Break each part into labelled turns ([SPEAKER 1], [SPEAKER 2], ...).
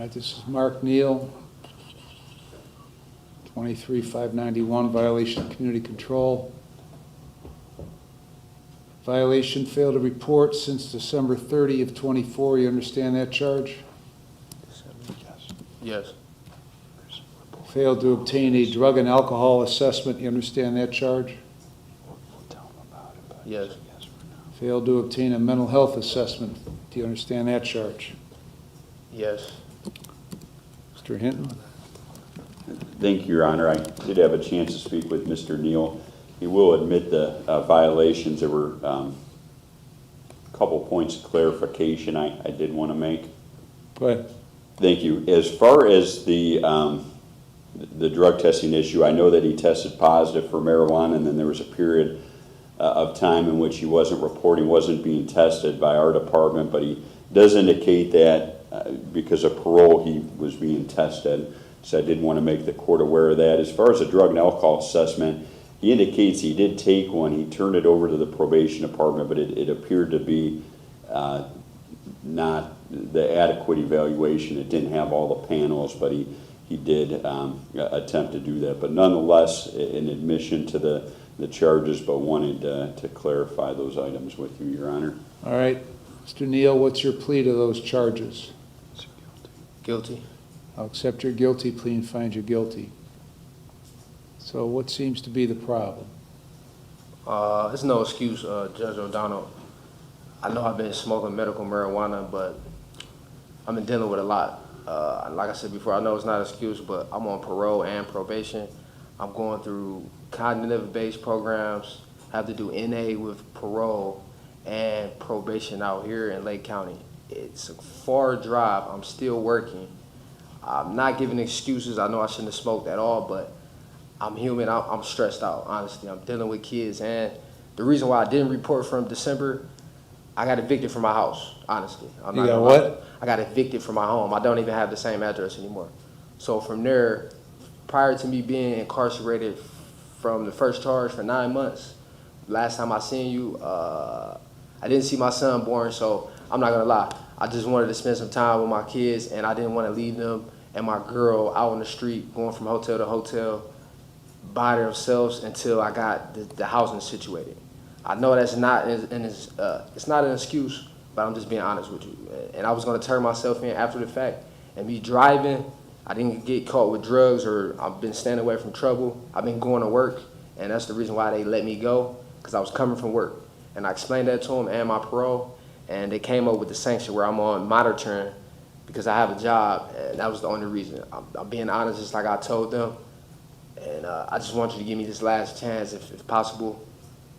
[SPEAKER 1] right, this is Mark Neal, 23-591, violation of community control. Violation, failed to report since December 30 of 24. You understand that charge?
[SPEAKER 2] Yes.
[SPEAKER 1] Failed to obtain a drug and alcohol assessment. You understand that charge?
[SPEAKER 2] Yes.
[SPEAKER 1] Failed to obtain a mental health assessment. Do you understand that charge?
[SPEAKER 2] Yes.
[SPEAKER 1] Mr. Hinton?
[SPEAKER 3] Thank you, Your Honor. I did have a chance to speak with Mr. Neal. He will admit the violations. There were a couple points of clarification I did want to make.
[SPEAKER 1] Go ahead.
[SPEAKER 3] Thank you. As far as the drug testing issue, I know that he tested positive for marijuana, and then there was a period of time in which he wasn't reporting, wasn't being tested by our department, but he does indicate that because of parole he was being tested. So I did want to make the court aware of that. As far as the drug and alcohol assessment, he indicates he did take one. He turned it over to the probation department, but it appeared to be not the adequate evaluation. It didn't have all the panels, but he did attempt to do that. But nonetheless, an admission to the charges, but wanted to clarify those items with you, Your Honor.
[SPEAKER 1] All right. Mr. Neal, what's your plea to those charges?
[SPEAKER 2] Guilty.
[SPEAKER 1] I'll accept your guilty plea and find you guilty. So what seems to be the problem?
[SPEAKER 2] It's no excuse, Judge O'Donnell. I know I've been smoking medical marijuana, but I've been dealing with a lot. Like I said before, I know it's not an excuse, but I'm on parole and probation. I'm going through cognitive-based programs. I have to do NA with parole and probation out here in Lake County. It's a far drive. I'm still working. I'm not giving excuses. I know I shouldn't have smoked at all, but I'm human. I'm stressed out, honestly. I'm dealing with kids, and the reason why I didn't report from December, I got evicted from my house, honestly.
[SPEAKER 1] You got what?
[SPEAKER 2] I got evicted from my home. I don't even have the same address anymore. So from there, prior to me being incarcerated from the first charge for 9 months, last time I seen you, I didn't see my son born, so I'm not gonna lie. I just wanted to spend some time with my kids, and I didn't want to leave them and my girl out on the street, going from hotel to hotel by themselves until I got the housing situated. I know that's not, it's not an excuse, but I'm just being honest with you. And I was gonna turn myself in after the fact, and me driving, I didn't get caught with drugs, or I've been staying away from trouble. I've been going to work, and that's the reason why they let me go, because I was coming from work. And I explained that to them and my parole, and they came up with the sanction where I'm on monitoring because I have a job, and that was the only reason. I'm being honest, just like I told them, and I just want you to give me this last chance if possible.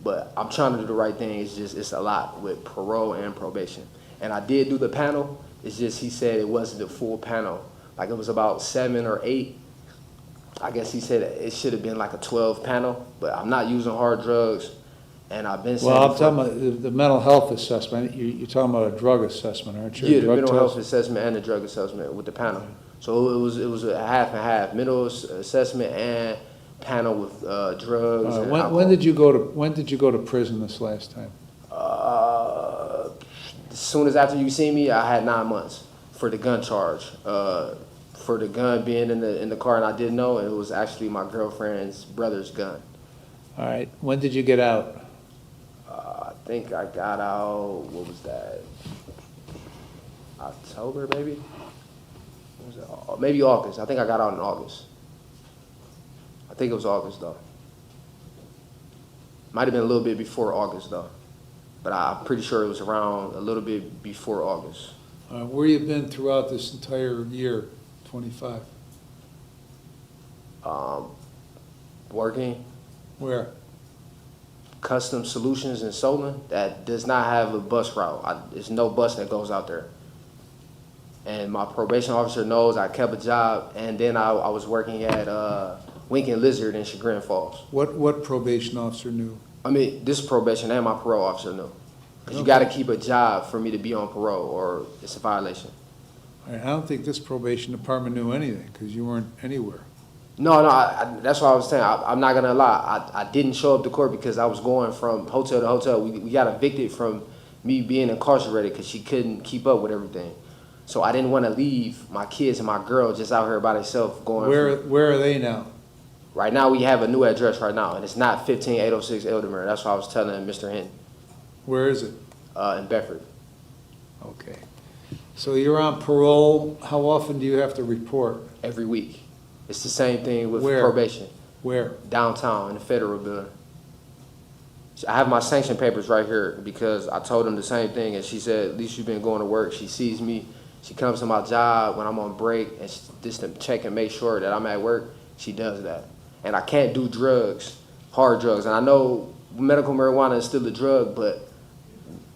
[SPEAKER 2] But I'm trying to do the right thing. It's a lot with parole and probation. And I did do the panel. It's just he said it wasn't the full panel. Like it was about 7 or 8. I guess he said it should have been like a 12 panel, but I'm not using hard drugs. And I've been saying.
[SPEAKER 1] Well, I'm talking about the mental health assessment. You're talking about a drug assessment, aren't you?
[SPEAKER 2] Yeah, the mental health assessment and the drug assessment with the panel. So it was a half and half, mental assessment and panel with drugs. And
[SPEAKER 1] when did you go to prison this last time?
[SPEAKER 2] As soon as after you see me, I had 9 months for the gun charge. For the gun being in the car, and I didn't know it was actually my girlfriend's brother's gun.
[SPEAKER 1] All right. When did you get out?
[SPEAKER 2] I think I got out. What was that? October, maybe. What was it? Maybe August. I think I got out in August. I think it was August though. Might have been a little bit before August though, but I'm pretty sure it was around a little bit before August.
[SPEAKER 1] Where you been throughout this entire year, 25?
[SPEAKER 2] Working.
[SPEAKER 1] Where?
[SPEAKER 2] Custom Solutions in Solon that does not have a bus route. There's no bus that goes out there. And my probation officer knows I kept a job, and then I was working at Wink and Lizard in Chagrin Falls.
[SPEAKER 1] What probation officer knew?
[SPEAKER 2] I mean, this probation and my parole officer knew. Because you got to keep a job for me to be on parole, or it's a violation.
[SPEAKER 1] I don't think this probation department knew anything because you weren't anywhere.
[SPEAKER 2] No, that's what I was saying. I'm not going to lie. I didn't show up to court because I was going from hotel to hotel. We got evicted from me being incarcerated because she couldn't keep up with everything. So I didn't want to leave my kids and my girl just out here by themselves going.
[SPEAKER 1] Where are they now?
[SPEAKER 2] Right now we have a new address right now, and it's not 15806 Eldermere. That's what I was telling Mr. Henry
[SPEAKER 1] Where is it?
[SPEAKER 2] in Bedford.
[SPEAKER 1] Okay. So you're on parole. How often do you have to report?
[SPEAKER 2] Every week. It's the same thing with
[SPEAKER 1] Where?
[SPEAKER 2] probation.
[SPEAKER 1] Where?
[SPEAKER 2] Downtown in the federal building. I have my sanction papers right here because I told them the same thing, and she said, at least you've been going to work. She sees me. She comes to my job when I'm on break, and just to check and make sure that I'm at work, she does that. And I can't do drugs, hard drugs. And I know medical marijuana is still a drug, but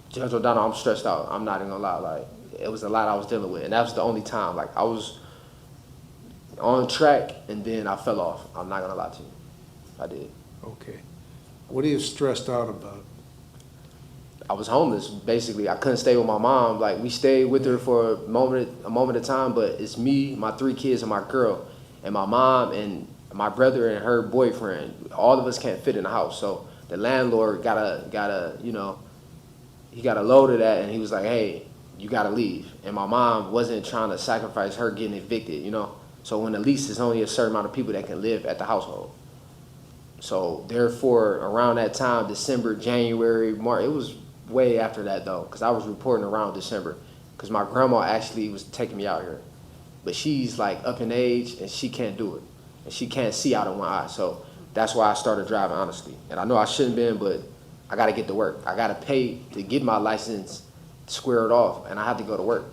[SPEAKER 2] Judge O'Donnell, I'm stressed out. I'm not even gonna lie. Like, it was a lot I was dealing with, and that was the only time. Like, I was on track, and then I fell off. I'm not gonna lie to you. I did.
[SPEAKER 1] Okay. What are you stressed out about?
[SPEAKER 2] I was homeless, basically. I couldn't stay with my mom. Like, we stayed with her for a moment of time, but it's me, my 3 kids, and my girl. And my mom and my brother and her boyfriend, all of us can't fit in the house. So the landlord gotta, you know, he got a load of that, and he was like, hey, you gotta leave. And my mom wasn't trying to sacrifice her getting evicted, you know? So when the lease is only a certain amount of people that can live at the household. So therefore, around that time, December, January, March, it was way after that though, because I was reporting around December, because my grandma actually was taking me out here. But she's like up in age, and she can't do it. And she can't see out of one eye. So that's why I started driving, honestly. And I know I shouldn't been, but I got to get to work. I got to pay to get my license squared off, and I have to go to work.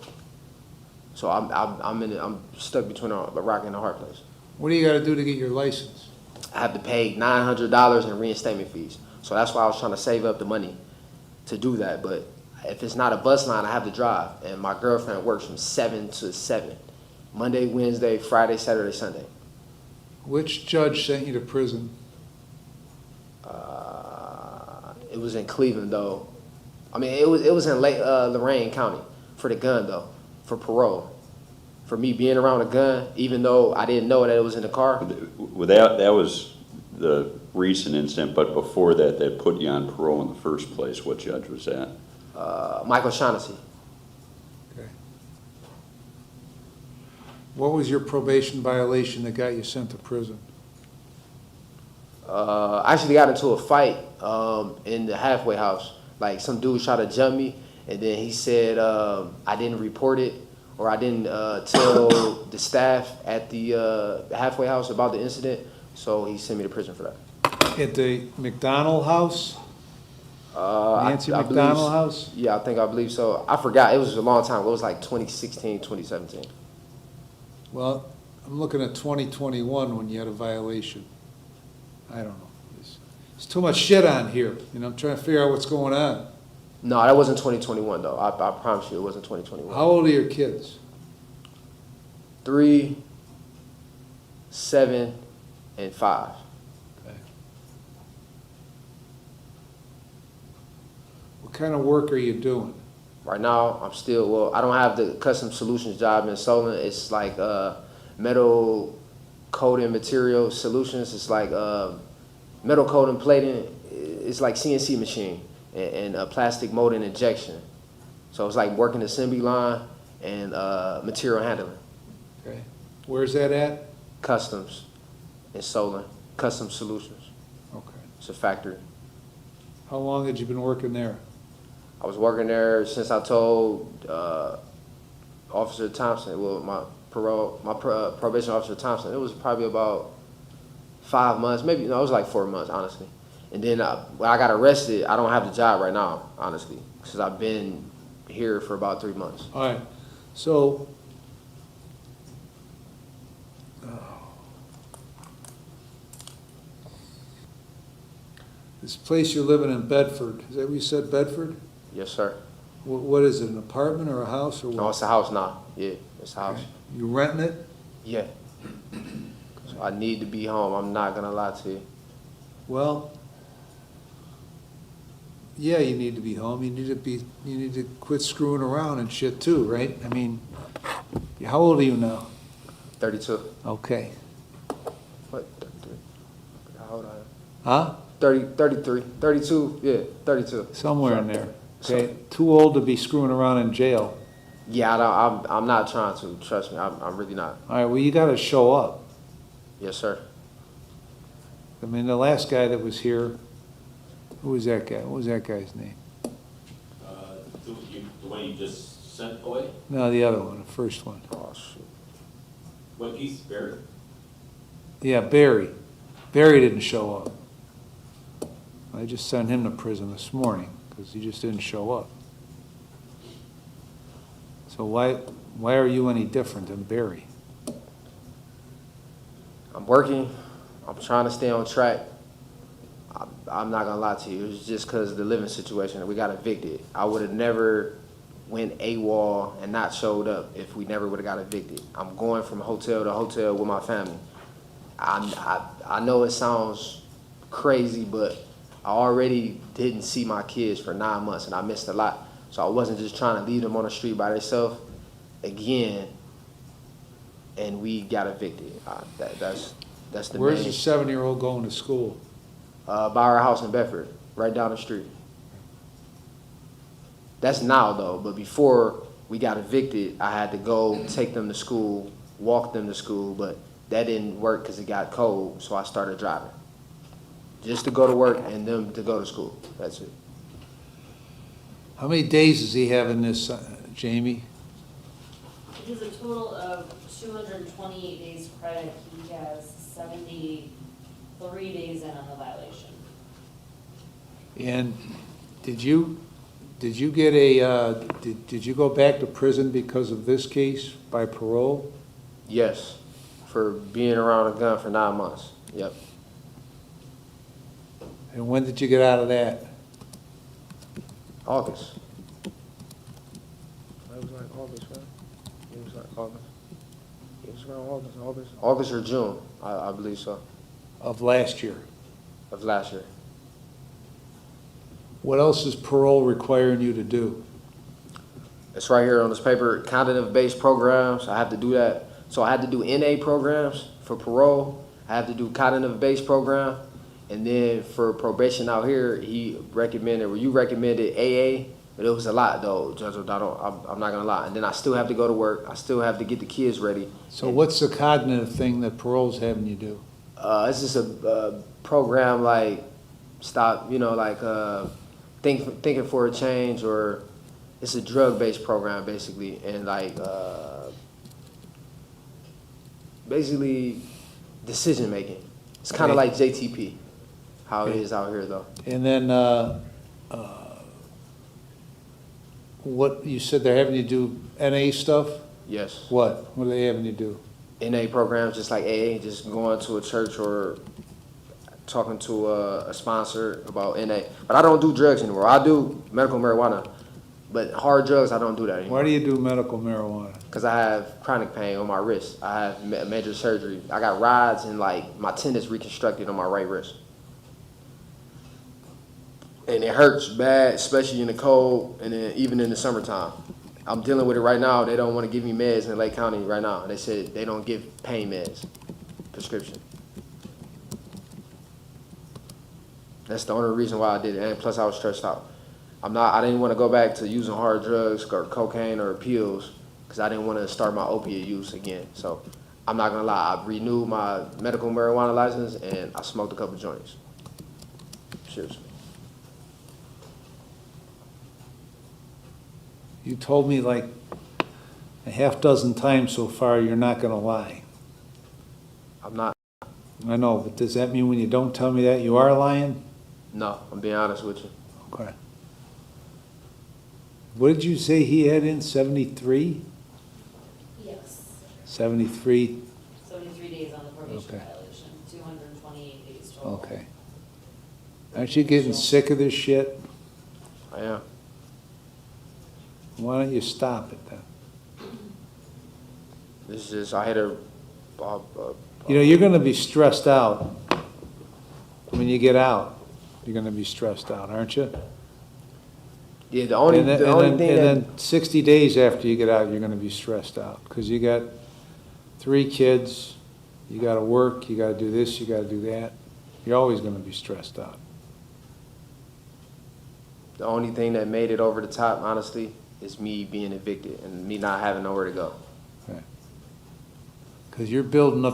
[SPEAKER 2] So I'm stuck between a rock and a hard place.
[SPEAKER 1] What do you got to do to get your license?
[SPEAKER 2] I have to pay $900 in reinstatement fees. So that's why I was trying to save up the money to do that. But if it's not a bus line, I have to drive. And my girlfriend works from 7 to 7. Monday, Wednesday, Friday, Saturday, Sunday.
[SPEAKER 1] Which judge sent you to prison?
[SPEAKER 2] It was in Cleveland, though. I mean, it was in Lorain County for the gun, though, for parole. For me being around a gun, even though I didn't know that it was in the car.
[SPEAKER 3] Well, that was the recent incident, but before that, they put you on parole in the first place. What judge was that?
[SPEAKER 2] Michael Shaughnessy.
[SPEAKER 1] Okay. What was your probation violation that got you sent to prison?
[SPEAKER 2] I actually got into a fight in the halfway house. Like, some dude tried to jump me, and then he said I didn't report it, or I didn't tell the staff at the halfway house about the incident, so he sent me to prison for that.
[SPEAKER 1] At the McDonald house? Nancy
[SPEAKER 2] I
[SPEAKER 1] McDonald house?
[SPEAKER 2] Yeah, I believe so. I forgot. It was a long time. It was like 2016, 2017.
[SPEAKER 1] Well, I'm looking at 2021 when you had a violation. I don't know. There's too much shit on here. You know, I'm trying to figure out what's going on.
[SPEAKER 2] No, that wasn't 2021, though. I promise you it wasn't 2021.
[SPEAKER 1] How old are your kids?
[SPEAKER 2] 3, 7, and 5.
[SPEAKER 1] Okay. What kind of work are you doing?
[SPEAKER 2] Right now, I don't have the custom solutions job in Solon. It's like metal coating material solutions. It's like metal coating plating. It's like CNC machine and plastic molding injection. So it's like working assembly line and material handling.
[SPEAKER 1] Okay. Where's that at?
[SPEAKER 2] Customs in Solon. Custom solutions.
[SPEAKER 1] Okay.
[SPEAKER 2] It's a factory.
[SPEAKER 1] How long had you been working there?
[SPEAKER 2] I was working there since I told Officer Thompson, well, my probation officer Thompson. It was probably about 5 months, maybe, no, it was like 4 months, honestly. And then when I got arrested, I don't have the job right now, honestly, because I've been here for about 3 months.
[SPEAKER 1] All right. So, this place you're living in Bedford, is that what you said, Bedford?
[SPEAKER 2] Yes, sir.
[SPEAKER 1] What is it, an apartment or a house or what?
[SPEAKER 2] No, it's a house now. Yeah, it's a house.
[SPEAKER 1] Okay. You renting it?
[SPEAKER 2] Yeah. So I need to be home. I'm not going to lie to you.
[SPEAKER 1] Well, yeah, you need to be home. You need to quit screwing around and shit too, right? I mean, how old are you now?
[SPEAKER 2] 32.
[SPEAKER 1] Okay.
[SPEAKER 2] What? 33? How old I am?
[SPEAKER 1] Huh?
[SPEAKER 2] 33. 32? Yeah, 32.
[SPEAKER 1] Somewhere in there. Okay. Too old to be screwing around in jail.
[SPEAKER 2] Yeah, I'm not trying to. Trust me, I'm really not.
[SPEAKER 1] All right, well, you gotta show up.
[SPEAKER 2] Yes, sir.
[SPEAKER 1] I mean, the last guy that was here, who was that guy? What was that guy's name?
[SPEAKER 4] The one you just sent away?
[SPEAKER 1] No, the other one, the first one.
[SPEAKER 2] Oh shoot.
[SPEAKER 4] What, he's buried?
[SPEAKER 1] Yeah, Barry. Barry didn't show up. I just sent him to prison this morning because he just didn't show up. So why are you any different than Barry?
[SPEAKER 2] I'm working. I'm trying to stay on track. I'm not gonna lie to you. It was just because of the living situation that we got evicted. I would have never went AWOL and not showed up if we never would have got evicted. I'm going from hotel to hotel with my family. I know it sounds crazy, but I already didn't see my kids for 9 months, and I missed a lot. So I wasn't just trying to leave them on the street by themselves again, and we got evicted. That's the
[SPEAKER 1] Where's
[SPEAKER 2] main.
[SPEAKER 1] the 7-year-old going to school?
[SPEAKER 2] By our house in Bedford, right down the street. That's now though, but before we got evicted, I had to go take them to school, walk them to school, but that didn't work because it got cold, so I started driving. Just to go to work and them to go to school, that's it.
[SPEAKER 1] How many days does he have in this, Jamie?
[SPEAKER 5] It is a total of 228 days credit. He has 73 days in on the violation.
[SPEAKER 1] And did you get a, did you go back to prison because of this case by parole?
[SPEAKER 2] Yes, for being around a gun for 9 months, yep.
[SPEAKER 1] And when did you get out of that?
[SPEAKER 2] August. It was like August, right? It was like August. It was around August or June, I believe so,
[SPEAKER 1] Of last year?
[SPEAKER 2] of last year.
[SPEAKER 1] What else is parole requiring you to do?
[SPEAKER 2] It's right here on this paper, cognitive-based programs. I have to do that. So I had to do NA programs for parole. I have to do cognitive-based program. And then for probation out here, you recommended AA, but it was a lot though, Judge O'Donnell. I'm not gonna lie. And then I still have to go to work. I still have to get the kids ready.
[SPEAKER 1] So what's the cognitive thing that parole's having you do?
[SPEAKER 2] It's just a program like thinking for a change, or it's a drug-based program basically, and basically decision making. It's kind of like JTP, how it is out here though.
[SPEAKER 1] And then, what, you said they're having you do NA stuff?
[SPEAKER 2] Yes.
[SPEAKER 1] What? What are they having you do?
[SPEAKER 2] NA programs just like AA, just going to a church or talking to a sponsor about NA. But I don't do drugs anymore. I do medical marijuana, but hard drugs I don't do that anymore.
[SPEAKER 1] Why do you do medical marijuana?
[SPEAKER 2] Because I have chronic pain on my wrist. I have major surgery. I got rods and like my tendons reconstructed on my right wrist. And it hurts bad, especially in the cold and then even in the summertime. I'm dealing with it right now. They don't want to give me meds in Lake County right now. They said they don't give pain meds, prescription. That's the only reason why I did it. And plus I was stressed out. I didn't want to go back to using hard drugs or cocaine or pills because I didn't want to start my opiate use again. So I'm not going to lie. I renewed my medical marijuana license and I smoked a couple joints. Seriously.
[SPEAKER 1] You told me like a half dozen times so far you're not gonna lie.
[SPEAKER 2] I'm not.
[SPEAKER 1] I know, but does that mean when you don't tell me that you are lying?
[SPEAKER 2] No, I'm being honest with you.
[SPEAKER 1] Okay. What did you say he had in, 73?
[SPEAKER 5] Yes.
[SPEAKER 1] 73,
[SPEAKER 5] 73 days on the probation
[SPEAKER 1] Okay.
[SPEAKER 5] violation, 228 days total.
[SPEAKER 1] okay. Aren't you getting sick of this shit?
[SPEAKER 2] I am.
[SPEAKER 1] Why don't you stop it then?
[SPEAKER 2] This is just, I hit a...
[SPEAKER 1] You know, you're gonna be stressed out when you get out. You're gonna be stressed out, aren't you?
[SPEAKER 2] Yeah, the only thing
[SPEAKER 1] And
[SPEAKER 2] that...
[SPEAKER 1] then 60 days after you get out, you're gonna be stressed out, because you got 3 kids, you gotta work, you gotta do this, you gotta do that. You're always gonna be stressed out.
[SPEAKER 2] The only thing that made it over the top, honestly, is me being evicted and me not having nowhere to go.
[SPEAKER 1] Because you're building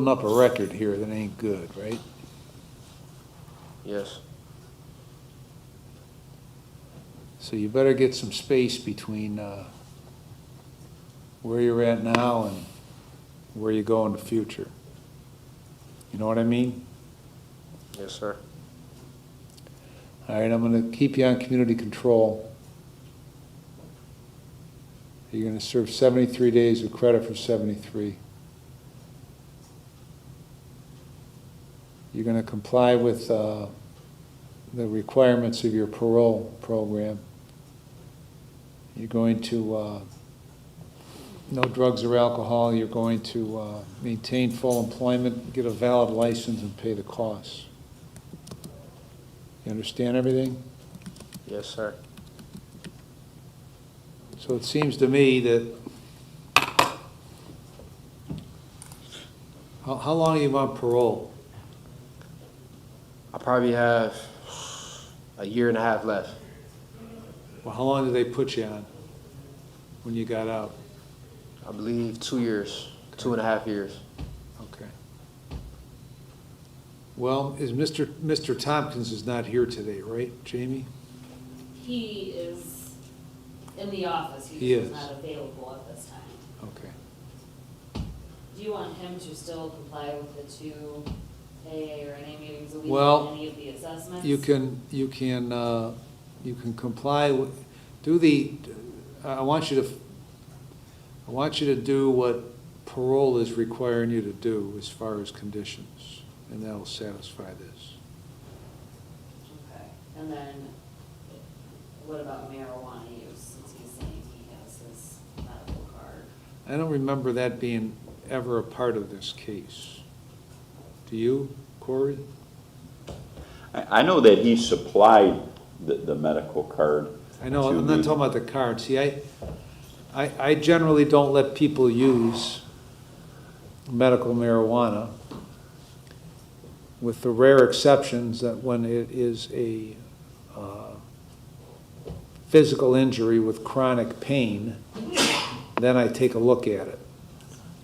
[SPEAKER 1] up a record here that ain't good, right?
[SPEAKER 2] Yes.
[SPEAKER 1] So you better get some space between where you're at now and where you go in the future. You know what I mean?
[SPEAKER 2] Yes, sir.
[SPEAKER 1] All right, I'm going to keep you on community control. You're going to serve 73 days with credit for 73. You're going to comply with the requirements of your parole program. You're going to no drugs or alcohol. You're going to maintain full employment, get a valid license, and pay the costs. You understand everything?
[SPEAKER 2] Yes, sir.
[SPEAKER 1] So it seems to me that, how long are you on parole?
[SPEAKER 2] I probably have a year and a half left.
[SPEAKER 1] Well, how long did they put you on when you got out?
[SPEAKER 2] I believe 2 years, 2.5 years.
[SPEAKER 1] Okay. Well, Mr. Tompkins is not here today, right, Jamie?
[SPEAKER 5] He is in the office,
[SPEAKER 1] He
[SPEAKER 5] he
[SPEAKER 1] is.
[SPEAKER 5] is not available at this time.
[SPEAKER 1] Okay.
[SPEAKER 5] Do you want him to still comply with the 2 AA or NA meetings a week
[SPEAKER 1] Well,
[SPEAKER 5] and any of the assessments?
[SPEAKER 1] You can comply with, I want you to do what parole is requiring you to do as far as conditions, and that'll satisfy this.
[SPEAKER 5] Okay, and then what about marijuana use, since he's saying he has his medical card?
[SPEAKER 1] I don't remember that being ever a part of this case. Do you, Corey?
[SPEAKER 3] I know that he supplied the medical card.
[SPEAKER 1] I know,
[SPEAKER 3] to
[SPEAKER 1] I'm not
[SPEAKER 3] the-
[SPEAKER 1] talking about the card. See, I generally don't let people use medical marijuana, with the rare exceptions that when it is a physical injury with chronic pain, then I take a look at it.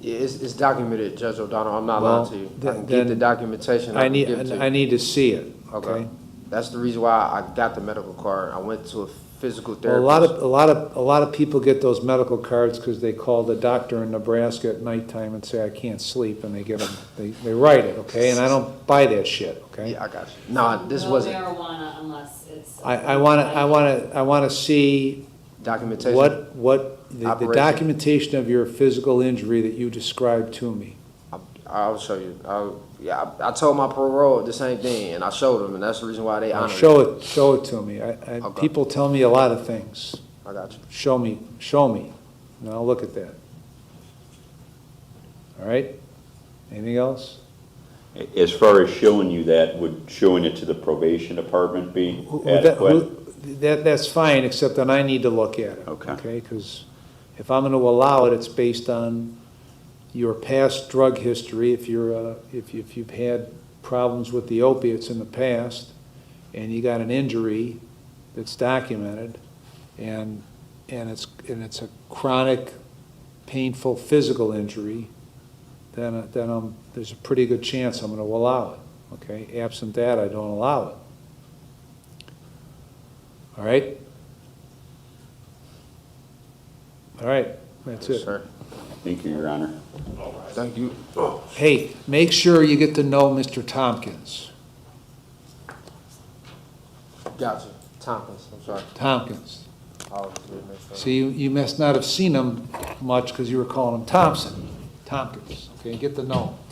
[SPEAKER 2] Yeah, it's documented, Judge O'Donnell. I'm not
[SPEAKER 1] Well,
[SPEAKER 2] lying to you. I can
[SPEAKER 1] then
[SPEAKER 2] get the documentation. I can give it to you.
[SPEAKER 1] I need to see it, okay?
[SPEAKER 2] Okay. That's the reason why I got the medical card. I went to a physical
[SPEAKER 1] Well,
[SPEAKER 2] therapist.
[SPEAKER 1] a lot of people get those medical cards because they call the doctor in Nebraska at nighttime and say, I can't sleep, and they get them, they write it, okay? And I don't buy that shit, okay?
[SPEAKER 2] Yeah, I got you. No, this
[SPEAKER 5] No
[SPEAKER 2] wasn't
[SPEAKER 5] marijuana unless it's.
[SPEAKER 1] I wanna see
[SPEAKER 2] documentation.
[SPEAKER 1] the
[SPEAKER 2] Operation.
[SPEAKER 1] documentation of your physical injury that you described to me.
[SPEAKER 2] I'll show you. I told my parole the same thing, and I showed them, and that's the reason why they
[SPEAKER 1] Now,
[SPEAKER 2] honored it.
[SPEAKER 1] show it to me.
[SPEAKER 2] Okay.
[SPEAKER 1] People tell me a lot of things.
[SPEAKER 2] I got you.
[SPEAKER 1] Show me, and I'll look at that. All right? Anything else?
[SPEAKER 3] As far as showing you that, would showing it to the probation department be adequate?
[SPEAKER 1] That's fine, except that I need to look at it.
[SPEAKER 3] Okay.
[SPEAKER 1] Okay, because if I'm going to allow it, it's based on your past drug history. If you've had problems with the opiates in the past, and you got an injury that's documented, and it's a chronic, painful physical injury, then there's a pretty good chance I'm going to allow it. Okay, absent that, I don't allow it. All right? All right, that's
[SPEAKER 2] Yes,
[SPEAKER 1] it.
[SPEAKER 2] sir.
[SPEAKER 3] Thank you, Your Honor.
[SPEAKER 2] Thank you.
[SPEAKER 1] Hey, make sure you get to know Mr. Tompkins.
[SPEAKER 2] Gotcha. Tompkins, I'm sorry.
[SPEAKER 1] Tompkins.
[SPEAKER 2] I'll make sure.
[SPEAKER 1] See, you must not have seen him much because you were calling him Thompson. Tompkins, okay, get to know him.